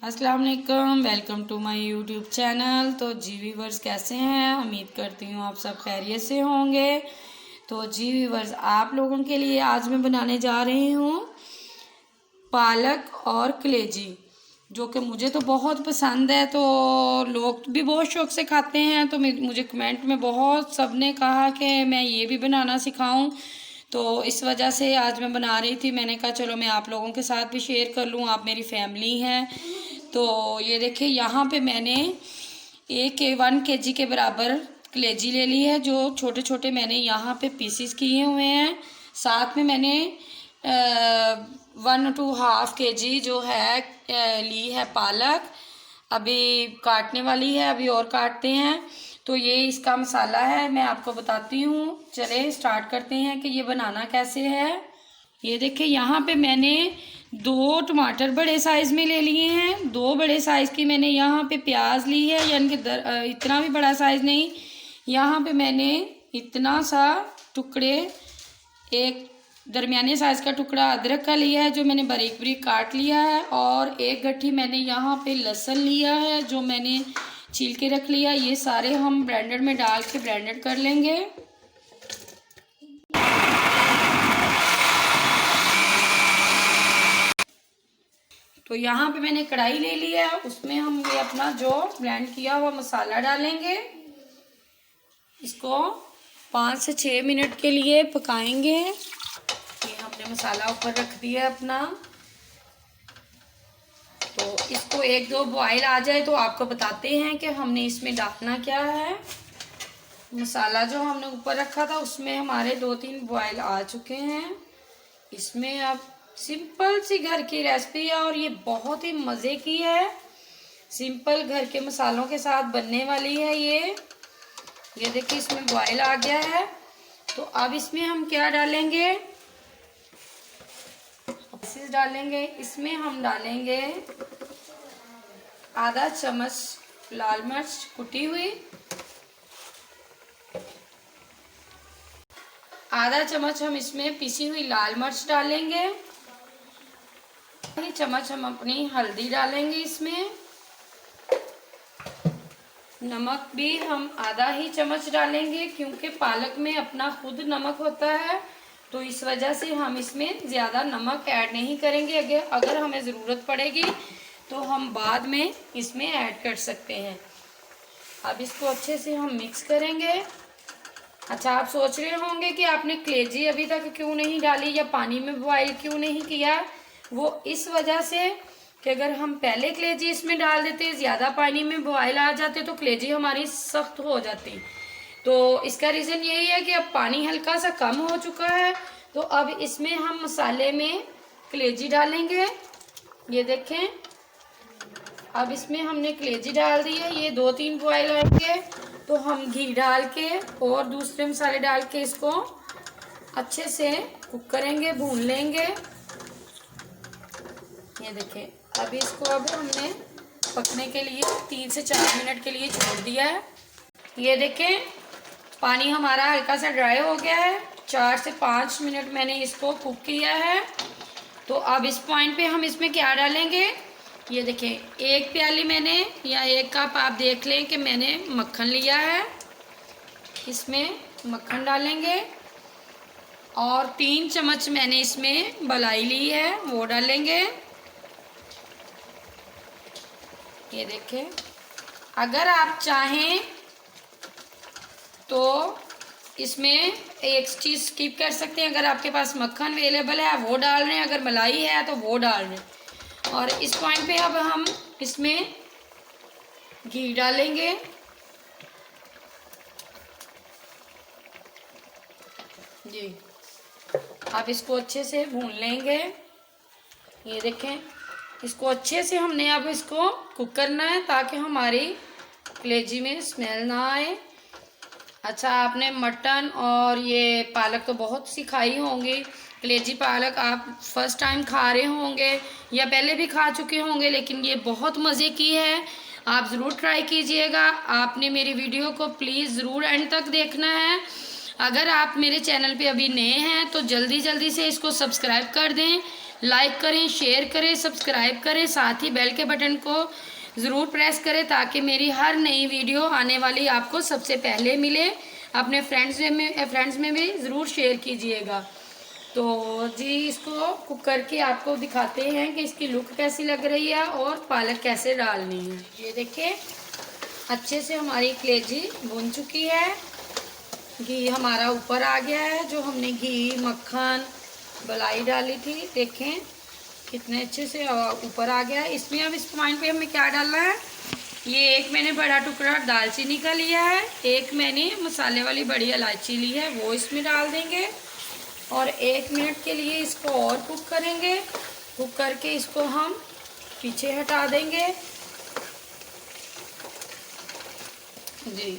अस्सलाम वालेकुम, welcome to my YouTube channel. तो जी व्यूवर्स कैसे हैं? उम्मीद करती हूँ आप सब खैरियत से होंगे। तो जी व्यूवर्स आप लोगों के लिए आज मैं बनाने जा रही हूँ पालक और कलेजी, जो कि मुझे तो बहुत पसंद है। तो लोग भी बहुत शौक़ से खाते हैं। तो मुझे कमेंट में बहुत सब ने कहा कि मैं ये भी बनाना सिखाऊं। तो इस वजह से आज मैं बना रही थी। मैंने कहा चलो मैं आप लोगों के साथ भी शेयर कर लूँ, आप मेरी फैमिली हैं। तो ये देखिए यहाँ पे मैंने 1 kg के बराबर कलेजी ले ली है, जो छोटे छोटे मैंने यहाँ पे पीसीस किए हुए हैं। साथ में मैंने 1 to ½ kg जो है ली है पालक, अभी काटने वाली है, अभी और काटते हैं। तो ये इसका मसाला है, मैं आपको बताती हूँ। चले स्टार्ट करते हैं कि ये बनाना कैसे है। ये देखिए यहाँ पे मैंने 2 टमाटर बड़े साइज़ में ले लिए हैं। 2 बड़े साइज़ की मैंने यहाँ पे प्याज ली है, यानी कि इतना भी बड़ा साइज़ नहीं। यहाँ पे मैंने इतना सा टुकड़े, एक दरमियाने साइज़ का टुकड़ा अदरक का लिया है, जो मैंने बारीक बारीक काट लिया है। और एक गट्ठी मैंने यहाँ पे लहसुन लिया है, जो मैंने छील के रख लिया। ये सारे हम ब्लेंडर में डाल के ब्लेंडेड कर लेंगे। तो यहाँ पे मैंने कढ़ाई ले लिया है, उसमें हम ये अपना जो ब्लेंड किया हुआ मसाला डालेंगे। इसको 5 से 6 मिनट के लिए पकाएंगे। ये हमने मसाला ऊपर रख दिया अपना। तो इसको 1-2 बॉयल आ जाए तो आपको बताते हैं कि हमने इसमें डालना क्या है। मसाला जो हमने ऊपर रखा था उसमें हमारे 2-3 बॉयल आ चुके हैं। इसमें अब सिंपल सी घर की रेसिपी है और ये बहुत ही मज़े की है। सिंपल घर के मसालों के साथ बनने वाली है ये देखिए इसमें बॉयल आ गया है। तो अब इसमें हम क्या डालेंगे, इसमें हम डालेंगे आधा चम्मच लाल मिर्च कुटी हुई, आधा चम्मच हम इसमें पिसी हुई लाल मिर्च डालेंगे। 1 चम्मच हम अपनी हल्दी डालेंगे इसमें। नमक भी हम आधा ही चम्मच डालेंगे, क्योंकि पालक में अपना खुद नमक होता है। तो इस वजह से हम इसमें ज़्यादा नमक ऐड नहीं करेंगे। अगर हमें ज़रूरत पड़ेगी तो हम बाद में इसमें ऐड कर सकते हैं। अब इसको अच्छे से हम मिक्स करेंगे। अच्छा, आप सोच रहे होंगे कि आपने कलेजी अभी तक क्यों नहीं डाली या पानी में बॉयल क्यों नहीं किया। वो इस वजह से कि अगर हम पहले कलेजी इसमें डाल देते, ज़्यादा पानी में बॉयल आ जाते, तो कलेजी हमारी सख्त हो जाती। तो इसका रीज़न यही है कि अब पानी हल्का सा कम हो चुका है। तो अब इसमें हम मसाले में कलेजी डालेंगे। ये देखें, अब इसमें हमने कलेजी डाल दी है। ये 2-3 बॉयल आएंगे तो हम घी डाल के और दूसरे मसाले डाल के इसको अच्छे से कुक करेंगे, भून लेंगे। ये देखें, अभी इसको अब हमने पकने के लिए 3 से 4 मिनट के लिए छोड़ दिया है। ये देखें, पानी हमारा हल्का सा ड्राई हो गया है। 4 से 5 मिनट मैंने इसको कुक किया है। तो अब इस पॉइंट पे हम इसमें क्या डालेंगे, ये देखें, 1 प्याली मैंने या 1 कप आप देख लें कि मैंने मक्खन लिया है। इसमें मक्खन डालेंगे और 3 चम्मच मैंने इसमें मलाई ली है, वो डालेंगे। ये देखें, अगर आप चाहें तो इसमें एक चीज़ स्किप कर सकते हैं। अगर आपके पास मक्खन अवेलेबल है वो डाल रहे हैं, अगर मलाई है तो वो डाल रहे हैं। और इस पॉइंट पे अब हम इसमें घी डालेंगे। जी, अब इसको अच्छे से भून लेंगे। ये देखें, इसको अच्छे से हमने अब इसको कुक करना है ताकि हमारी कलेजी में स्मेल ना आए। अच्छा, आपने मटन और ये पालक तो बहुत सी खाई होंगी। कलेजी पालक आप फर्स्ट टाइम खा रहे होंगे या पहले भी खा चुके होंगे, लेकिन ये बहुत मज़े की है। आप ज़रूर ट्राई कीजिएगा। आपने मेरी वीडियो को प्लीज़ ज़रूर एंड तक देखना है। अगर आप मेरे चैनल पे अभी नए हैं तो जल्दी जल्दी से इसको सब्सक्राइब कर दें लाइक करें, शेयर करें, सब्सक्राइब करें, साथ ही बेल के बटन को ज़रूर प्रेस करें ताकि मेरी हर नई वीडियो आने वाली आपको सबसे पहले मिले। अपने फ्रेंड्स में भी ज़रूर शेयर कीजिएगा। तो जी इसको कुक करके आपको दिखाते हैं कि इसकी लुक कैसी लग रही है और पालक कैसे डालनी है। ये देखिए अच्छे से हमारी कलेजी भुन चुकी है, घी हमारा ऊपर आ गया है। जो हमने घी, मक्खन, मलाई डाली थी, देखें कितने अच्छे से ऊपर आ गया है। इसमें अब इस पॉइंट पे हमें क्या डालना है, ये एक मैंने बड़ा टुकड़ा दालचीनी का लिया है, एक मैंने मसाले वाली बड़ी इलायची ली है, वो इसमें डाल देंगे और 1 मिनट के लिए इसको और कुक करेंगे। कुक करके इसको हम पीछे हटा देंगे जी।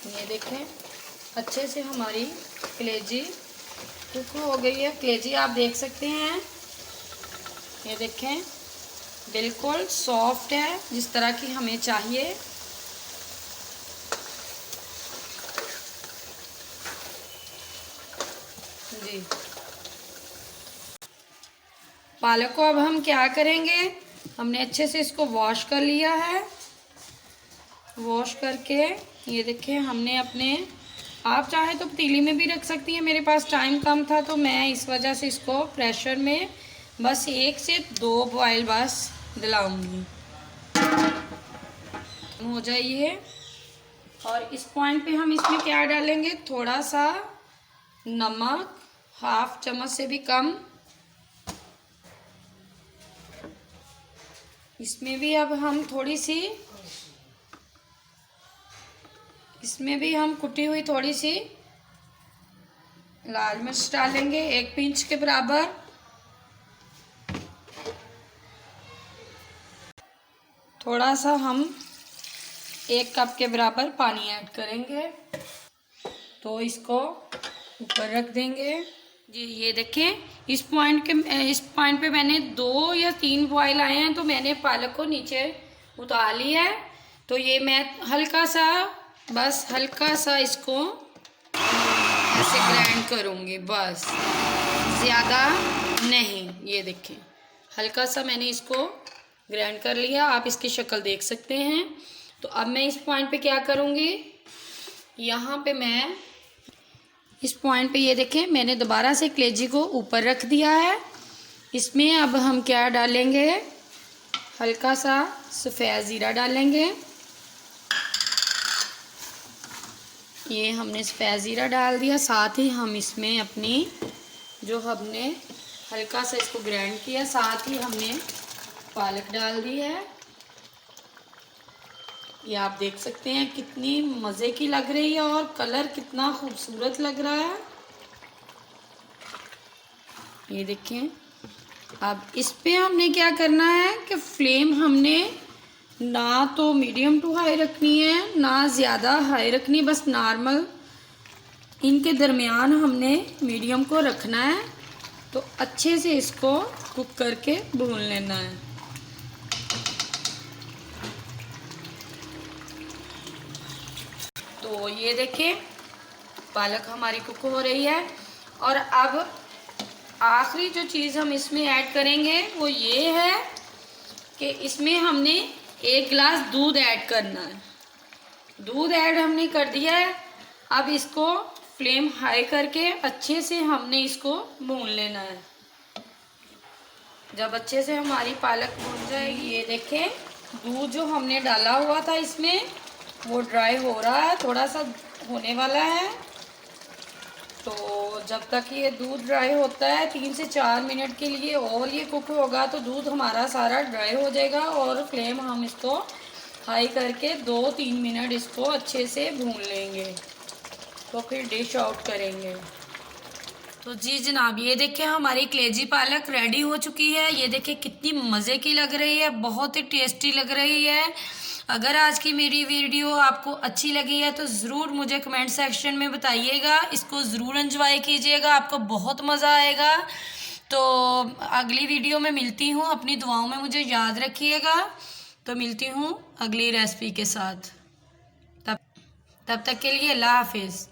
ये देखें अच्छे से हमारी कलेजी कुक हो गई है। कलेजी आप देख सकते हैं, ये देखें बिल्कुल सॉफ्ट है जिस तरह की हमें चाहिए। जी पालक को अब हम क्या करेंगे, हमने अच्छे से इसको वॉश कर लिया है। वॉश करके ये देखें हमने अपने, आप चाहे तो पतीली में भी रख सकती हैं, मेरे पास टाइम कम था तो मैं इस वजह से इसको प्रेशर में बस 1 से 2 बॉयल बस दिलाऊंगी, हो जाइए। और इस पॉइंट पे हम इसमें क्या डालेंगे, थोड़ा सा नमक, 1/2 चम्मच से भी कम। इसमें भी अब हम थोड़ी सी, इसमें भी हम कुटी हुई थोड़ी सी लाल मिर्च डालेंगे, 1 पिंच के बराबर। थोड़ा सा हम 1 कप के बराबर पानी ऐड करेंगे। तो इसको ऊपर रख देंगे जी। ये देखें इस पॉइंट पे मैंने 2 या 3 बॉयल आए हैं तो मैंने पालक को नीचे उतार लिया है। तो ये मैं हल्का सा इसको ऐसे ग्राइंड करूँगी, बस ज़्यादा नहीं। ये देखें हल्का सा मैंने इसको ग्राइंड कर लिया, आप इसकी शक्ल देख सकते हैं। तो अब मैं इस पॉइंट पे क्या करूँगी, यहाँ पे मैं इस पॉइंट पे ये देखें मैंने दोबारा से कलेजी को ऊपर रख दिया है। इसमें अब हम क्या डालेंगे, हल्का सा सफ़ेद ज़ीरा डालेंगे। ये हमने सफ़ेद ज़ीरा डाल दिया, साथ ही हम इसमें अपनी जो हमने हल्का सा इसको ग्राइंड किया, साथ ही हमने पालक डाल दी है। ये आप देख सकते हैं कितनी मज़े की लग रही है और कलर कितना खूबसूरत लग रहा है। ये देखें अब इस पे हमने क्या करना है कि फ्लेम हमने ना तो मीडियम टू हाई रखनी है ना ज़्यादा हाई रखनी, बस नॉर्मल इनके दरमियान हमने मीडियम को रखना है। तो अच्छे से इसको कुक करके भून लेना है। तो ये देखें पालक हमारी कुक हो रही है। और अब आखिरी जो चीज़ हम इसमें ऐड करेंगे वो ये है कि इसमें हमने 1 गिलास दूध ऐड करना है। दूध ऐड हमने कर दिया है। अब इसको फ्लेम हाई करके अच्छे से हमने इसको भून लेना है। जब अच्छे से हमारी पालक भून जाएगी, ये देखें दूध जो हमने डाला हुआ था इसमें वो ड्राई हो रहा है, थोड़ा सा होने वाला है। तो जब तक ये दूध ड्राई होता है 3 से 4 मिनट के लिए और ये कुक होगा तो दूध हमारा सारा ड्राई हो जाएगा। और फ्लेम हम इसको हाई करके 2-3 मिनट इसको अच्छे से भून लेंगे, तो फिर डिश आउट करेंगे। तो जी जनाब ये देखिए हमारी कलेजी पालक रेडी हो चुकी है। ये देखिए कितनी मज़े की लग रही है, बहुत ही टेस्टी लग रही है। अगर आज की मेरी वीडियो आपको अच्छी लगी है तो ज़रूर मुझे कमेंट सेक्शन में बताइएगा। इसको ज़रूर एंजॉय कीजिएगा, आपको बहुत मज़ा आएगा। तो अगली वीडियो में मिलती हूँ, अपनी दुआओं में मुझे याद रखिएगा। तो मिलती हूँ अगली रेसिपी के साथ, तब तक के लिए अल्लाह हाफिज़।